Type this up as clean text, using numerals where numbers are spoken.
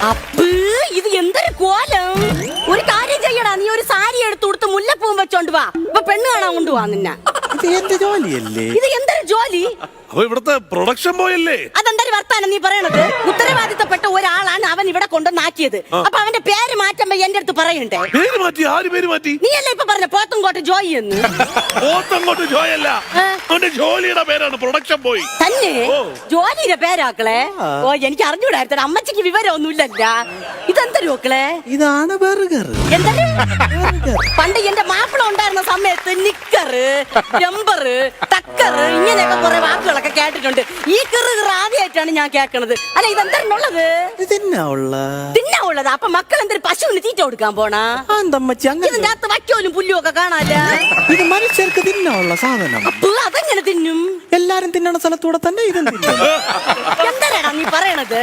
Up ഇത് എന്തൊരു കോലം. ഒരു കാര്യം ചെയ്യടാ, നീ ഒരു സാരി എടുത്ത് കൊടുത്ത് മുല്ലപ്പൂവും വെച്ചോണ്ട് വാ. ഇപ്പൊ പെണ്ണ് കാണാൻ കൊണ്ടുപോവാ നിന്നെ. ഇത് എന്റെ ജോലിയല്ലേ? ഇത് എന്തൊരു ജോലി? അപ്പൊ ഇവിടുത്തെ പ്രൊഡക്ഷൻ ബോയല്ലേ? അതെന്തൊരു വർത്താനം നീ പറയണത്? ഉത്തരവാദിത്തപ്പെട്ട ഒരാളാണ് അവൻ ഇവിടെ കൊണ്ടുവന്നാക്കിയത്. അപ്പൊ അവന്റെ പേര് മാറ്റുമ്പോ എന്റെ അടുത്ത് പറയണ്ടേ? പേര് മാറ്റി? ആര് പേര് മാറ്റി? നീയല്ലേ ഇപ്പൊ പറഞ്ഞ പോത്തങ്കോട്ട് ജോയി എന്ന്? പോത്തങ്കോട്ട് ജോയല്ല, അവന്റെ ജോലിയുടെ പേരാണ് പ്രൊഡക്ഷൻ ബോയ്. തന്നെ ജോലിയുടെ പേരാക്കളെ? ഓ, എനിക്ക് അറിഞ്ഞൂടായിരുന്നു. അമ്മച്ചിക്ക് വിവരമൊന്നുമില്ലല്ല. ഇതെന്തൊരു മക്കളെ? ഇതാണ് ബർഗർ. എന്തൊരു പണ്ട് എന്റെ മാപ്പിള ഉണ്ടായിരുന്ന സമയത്ത് നിക്കറ്, ജമ്പറ്, ടക്കറ് ഇങ്ങനെയൊക്കെ കുറെ വാക്കുകളൊക്കെ കേട്ടിട്ടുണ്ട്. ഈ കിറ് ആദ്യമായിട്ടാണ് ഞാൻ കേൾക്കണത്. അല്ല, ഇതെന്താണുള്ളത്? തിന്നാവുള്ളത്. അപ്പൊ മക്കൾ എന്തൊരു പശുവിന് തീറ്റ കൊടുക്കാൻ പോണാ? ഇതിന്റെ അകത്ത് വക്കോലും പുല്ലും ഒക്കെ കാണാല്ല. ഇത് മനുഷ്യർക്ക് തിന്നാനുള്ള സാധനം. അപ്പൊ അതെങ്ങനെ തിന്നും? എല്ലാരും തിന്നണ സ്ഥലത്തൂടെ തന്നെ ഇതും തിന്നും. എന്താടാ നീ പറയണത്?